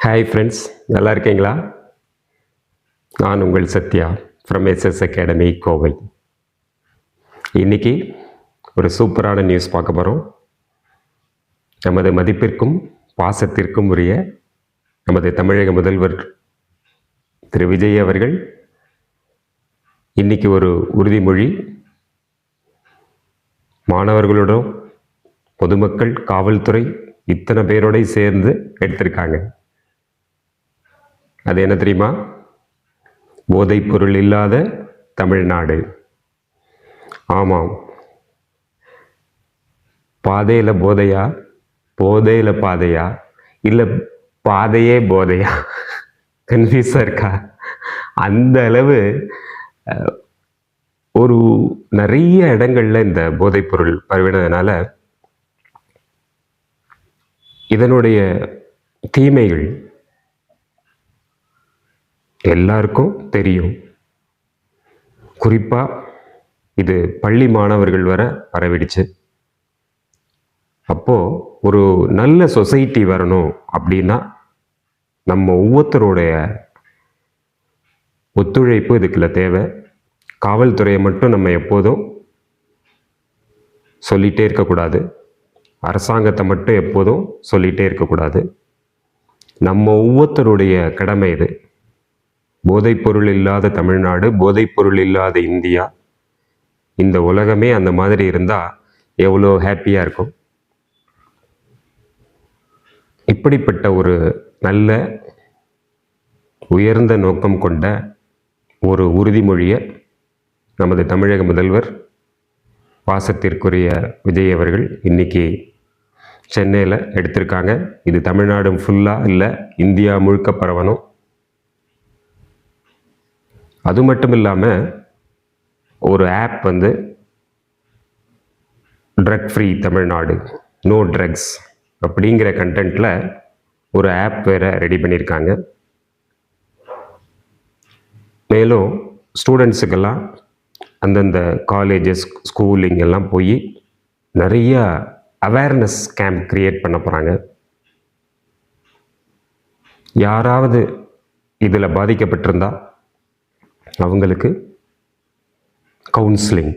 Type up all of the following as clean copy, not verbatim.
Hi friends, நல்லா இருக்கீங்களா? நான் உங்கள் Sathya from SS academy Kovai. இன்னைக்கு ஒரு சூப்பரான நியூஸ் பார்க்க போகிறோம். நமது மதிப்பிற்கும் பாசத்திற்கும் உரிய நமது தமிழக முதல்வர் திரு விஜய் அவர்கள் இன்னைக்கு ஒரு உறுதிமொழி மாணவர்களோடும் பொதுமக்கள், காவல்துறை இத்தனை பேரோட சேர்ந்து எடுத்திருக்காங்க. அது என்ன தெரியுமா? போதைப் பொருள் இல்லாத தமிழ்நாடு. ஆமாம், பாதையில் போதையா, போதையில் பாதையா, இல்லை பாதையே போதையா? கன்ஃபியூஸாக இருக்கா? அந்த அளவு ஒரு நிறைய இடங்கள்ல இந்த போதைப் பொருள் பரவினதுனால இதனுடைய தீமைகள் எல்லாருக்கும் தெரியும். குறிப்பாக இது பள்ளி மாணவர்கள் வர பரவிடுச்சு. அப்போது ஒரு நல்ல சொசைட்டி வரணும் அப்படின்னா நம்ம ஒவ்வொருத்தருடைய ஒத்துழைப்பு இதுக்குள்ள தேவை. காவல்துறையை மட்டும் நம்ம எப்போதும் சொல்லிகிட்டே இருக்கக்கூடாது. அரசாங்கத்தை மட்டும் எப்போதும் சொல்லிகிட்டே இருக்கக்கூடாது. நம்ம ஒவ்வொருத்தருடைய கடமை இது. போதைப்பொருள் இல்லாத தமிழ்நாடு, போதைப்பொருள் இல்லாத இந்தியா, இந்த உலகமே அந்த மாதிரி இருந்தால் எவ்வளோ ஹாப்பியாக இருக்கும். இப்படிப்பட்ட ஒரு நல்ல உயர்ந்த நோக்கம் கொண்ட ஒரு உறுதிமொழியை நமது தமிழக முதல்வர் பாசத்திற்குரிய விஜய் அவர்கள் இன்னைக்கு சென்னையில் எடுத்திருக்காங்க. இது தமிழ்நாடு ஃபுல்லாக இல்லை, இந்தியா முழுக்க பரவணும். அது மட்டும் இல்லாமல் ஒரு app drug free Tamil Nadu, no drugs அப்படிங்கிற கண்டென்ட்டில் ஒரு ஆப் வேறு ரெடி பண்ணியிருக்காங்க. மேலும் ஸ்டூடெண்ட்ஸுக்கெல்லாம் அந்தந்த காலேஜஸ், ஸ்கூலிங் எல்லாம் போய் நிறைய அவேர்னஸ் கேம்ப் க்ரியேட் பண்ண போகிறாங்க. யாராவது இதில் பாதிக்கப்பட்டிருந்தா அவங்களுக்கு கவுன்சிலிங்.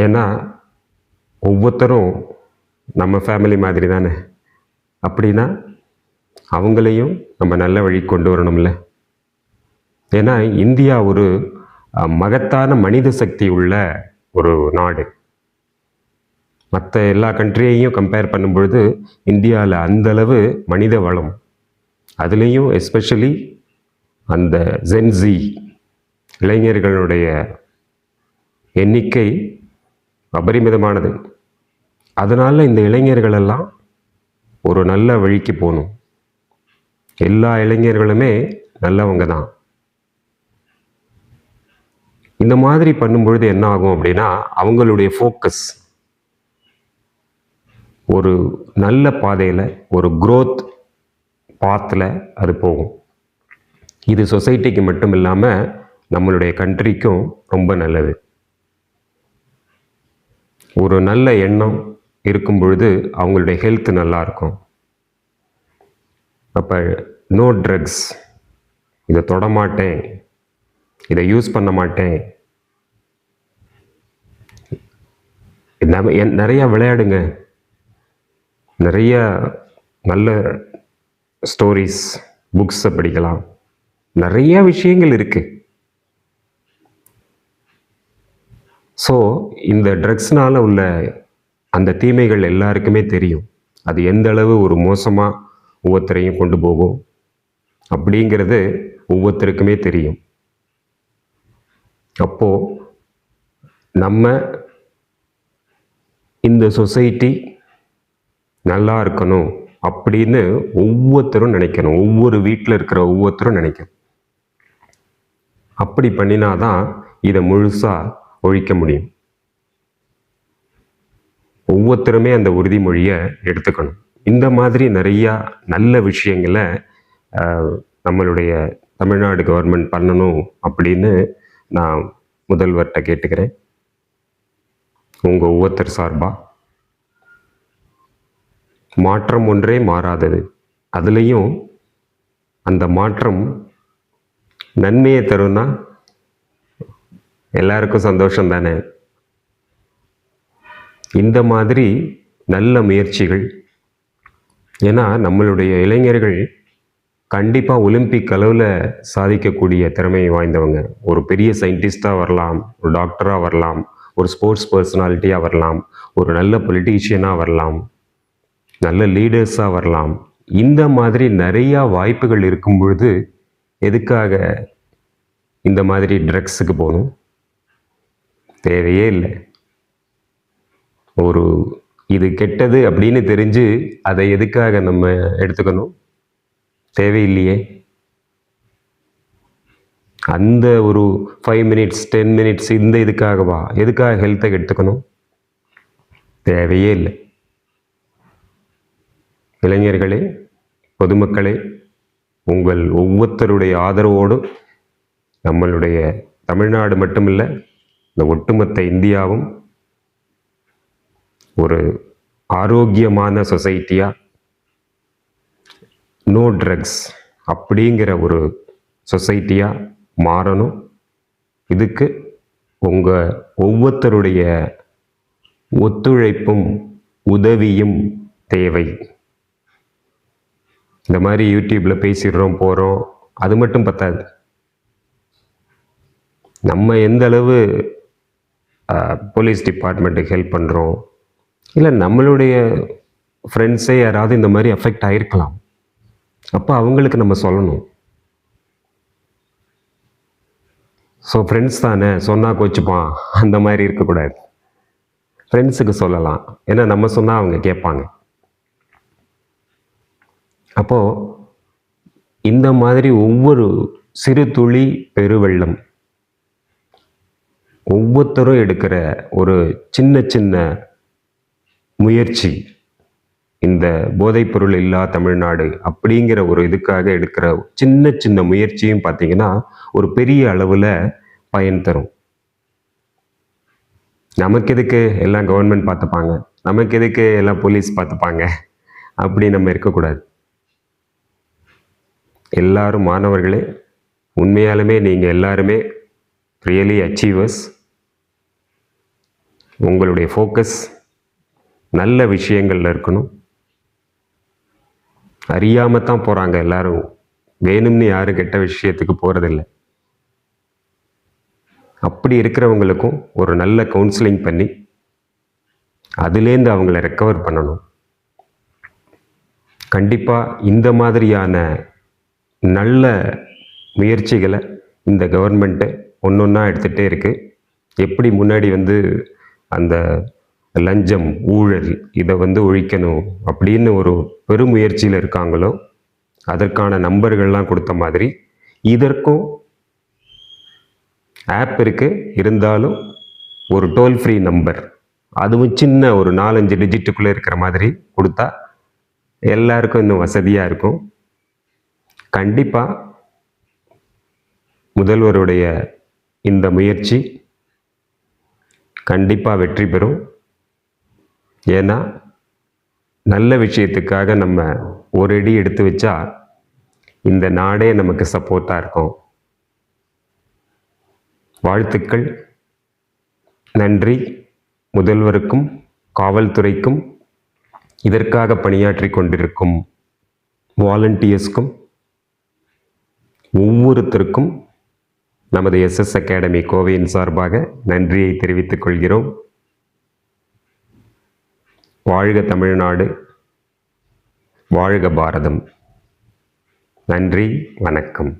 ஏன்னா ஒவ்வொருத்தரும் நம்ம ஃபேமிலி மாதிரி தானே. அப்படின்னா அவங்களையும் நம்ம நல்ல வழி கொண்டு வரணும்ல. ஏன்னா இந்தியா ஒரு மகத்தான மனித சக்தி உள்ள ஒரு நாடு. மற்ற எல்லா கண்ட்ரியையும் கம்பேர் பண்ணும்பொழுது இந்தியாவில் அந்தளவு மனித வளம், அதுலேயும் எஸ்பெஷலி அந்த ஜென்ஸி இளைஞர்களுடைய எண்ணிக்கை அபரிமிதமானது. அதனால் இந்த இளைஞர்களெல்லாம் ஒரு நல்ல வழிக்கு போகணும். எல்லா இளைஞர்களுமே நல்லவங்க தான். இந்த மாதிரி பண்ணும்பொழுது என்ன ஆகும் அப்படின்னா அவங்களுடைய ஃபோக்கஸ் ஒரு நல்ல பாதையில், ஒரு க்ரோத் பாத்தில் அது போகும். இது சொசைட்டிக்கு மட்டும் இல்லாமல் நம்மளுடைய கண்ட்ரிக்கும் ரொம்ப நல்லது. ஒரு நல்ல எண்ணம் இருக்கும் பொழுது அவங்களுடைய ஹெல்த் நல்லா இருக்கும். அப்போ நோ ட்ரக்ஸ், இதை தொடமாட்டேன், இதை யூஸ் பண்ண மாட்டேன், நிறையா விளையாடுங்க, நிறைய நல்ல ஸ்டோரிஸ், புக்ஸை படிக்கலாம், நிறைய விஷயங்கள் இருக்குது. ஸோ இந்த ட்ரக்ஸ்னால் உள்ள அந்த தீமைகள் எல்லாருக்குமே தெரியும். அது எந்த அளவு ஒரு மோசமாக ஒவ்வொருத்தரையும் கொண்டு போகும் அப்படிங்கிறது ஒவ்வொருத்தருக்குமே தெரியும். அப்போது நம்ம இந்த சொசைட்டி நல்லா இருக்கணும் அப்படின்னு ஒவ்வொருத்தரும் நினைக்கணும். ஒவ்வொரு வீட்டில் இருக்கிற ஒவ்வொருத்தரும் நினைக்கணும். அப்படி பண்ணினாதான் இதை முழுசாக ஒழிக்க முடியும். ஒவ்வொருத்தருமே அந்த உறுதிமொழியை எடுத்துக்கணும். இந்த மாதிரி நிறையா நல்ல விஷயங்களை நம்மளுடைய தமிழ்நாடு கவர்மெண்ட் பண்ணணும் அப்படின்னு நான் முதல்வர்கிட்ட கேட்டுக்கிறேன். உங்கள் ஒவ்வொருத்தர் சார்பாக மாற்றம் ஒன்றே மாறாதது. அதுலேயும் அந்த மாற்றம் நன்மையை தரும்னா எல்லாருக்கும் சந்தோஷம் தானே. இந்த மாதிரி நல்ல முயற்சிகள், ஏன்னா நம்மளுடைய இளைஞர்கள் கண்டிப்பாக ஒலிம்பிக் அளவில் சாதிக்கக்கூடிய திறமை வாய்ந்தவங்க. ஒரு பெரிய சயின்டிஸ்டாக வரலாம், ஒரு டாக்டராக வரலாம், ஒரு ஸ்போர்ட்ஸ் பர்சனாலிட்டியாக வரலாம், ஒரு நல்ல பொலிட்டீஷியனாக வரலாம், நல்ல லீடர்ஸாக வரலாம். இந்த மாதிரி நிறையா வாய்ப்புகள் இருக்கும் பொழுது எதுக்காக இந்த மாதிரி ட்ரக்ஸுக்கு போகணும்? தேவையே இல்லை. ஒரு இது கெட்டது அப்படின்னு தெரிஞ்சு அதை எதுக்காக நம்ம எடுத்துக்கணும்? தேவையில்லையே. அந்த ஒரு 5 மினிட்ஸ் 10 மினிட்ஸ் இந்த இதுக்காகவா? எதுக்காக ஹெல்த்தை எடுத்துக்கணும்? தேவையே இல்லை. இளைஞர்களே, பொதுமக்களே, உங்கள் ஒவ்வொருத்தருடைய ஆதரவோடு நம்மளுடைய தமிழ்நாடு மட்டுமில்லை, இந்த ஒட்டுமொத்த இந்தியாவும் ஒரு ஆரோக்கியமான சொசைட்டியாக, நோ ட்ரக்ஸ் அப்படிங்கிற ஒரு சொசைட்டியாக மாறணும். இதுக்கு உங்கள் ஒவ்வொருத்தருடைய ஒத்துழைப்பும் உதவியும் தேவை. இந்த மாதிரி யூடியூப்பில் பேசிடுறோம் போகிறோம், அது மட்டும் பத்தாது. நம்ம எந்த அளவு போலீஸ் டிபார்ட்மெண்ட்டுக்கு ஹெல்ப் பண்ணுறோம், இல்லை நம்மளுடைய ஃப்ரெண்ட்ஸே யாராவது இந்த மாதிரி அஃபெக்ட் ஆகிருக்கலாம், அப்போ அவங்களுக்கு நம்ம சொல்லணும். ஸோ ஃப்ரெண்ட்ஸ் தானே, சொன்னால் கோச்சுப்பான், அந்த மாதிரி இருக்கக்கூடாது. ஃப்ரெண்ட்ஸுக்கு சொல்லலாம், ஏன்னா நம்ம சொன்னால் அவங்க கேட்பாங்க. அப்போது இந்த மாதிரி ஒவ்வொரு சிறு துளி பெருவெள்ளம், ஒவ்வொருத்தரும் எடுக்கிற ஒரு சின்ன சின்ன முயற்சி, இந்த போதைப்பொருள் இல்லா தமிழ்நாடு அப்படிங்கிற ஒரு இதுக்காக எடுக்கிற சின்ன சின்ன முயற்சியும் பார்த்தீங்கன்னா ஒரு பெரிய அளவில் பயன் தரும். நமக்கு எதுக்கு எல்லாம் கவர்மெண்ட் பார்த்துப்பாங்க, நமக்கு எதுக்கு எல்லாம் போலீஸ் பார்த்துப்பாங்க அப்படி நம்ம இருக்கக்கூடாது. எல்லாரும் மாணவர்களே, உண்மையாலுமே நீங்கள் எல்லாருமே ரியலி அச்சீவர்ஸ். உங்களுடைய ஃபோக்கஸ் நல்ல விஷயங்களில் இருக்கணும். அறியாமல் தான் போகிறாங்க எல்லாரும், வேணும்னு யாரும் கெட்ட விஷயத்துக்கு போகிறதில்லை. அப்படி இருக்கிறவங்களுக்கும் ஒரு நல்ல கவுன்சிலிங் பண்ணி அதுலேருந்து அவங்கள ரெக்கவர் பண்ணணும். கண்டிப்பாக இந்த மாதிரியான நல்ல முயற்சிகளை இந்த கவர்மெண்ட்டு ஒன்று ஒன்றா எடுத்துகிட்டே இருக்குது. எப்படி முன்னாடி அந்த லஞ்சம், ஊழல் இதை ஒழிக்கணும் அப்படின்னு ஒரு பெருமுயற்சியில் இருக்காங்களோ, அதற்கான நம்பர்கள்லாம் கொடுத்த மாதிரி இதற்கும் ஆப் இருக்குது. இருந்தாலும் ஒரு டோல் ஃப்ரீ நம்பர், அதுவும் சின்ன ஒரு 4-5 டிஜிட்டுக்குள்ளே இருக்கிற மாதிரி கொடுத்தா எல்லாருக்கும் இன்னும் வசதியாக இருக்கும். கண்டிப்பாக முதல்வருடைய இந்த முயற்சி கண்டிப்பாக வெற்றி பெறும். ஏன்னா நல்ல விஷயத்துக்காக நம்ம ஒரு அடி எடுத்து வச்சா இந்த நாடே நமக்கு சப்போர்ட்டாக இருக்கும். வாழ்த்துக்கள். நன்றி முதல்வருக்கும் காவல்துறைக்கும் இதற்காக பணியாற்றி கொண்டிருக்கும் வாலண்டியர்ஸ்க்கும் ஒவ்வொருத்தருக்கும் நமது SS அகாடமி கோவையின் சார்பாக நன்றியை தெரிவித்துக் கொள்கிறோம். வாழ்க தமிழ்நாடு, வாழ்க பாரதம். நன்றி, வணக்கம்.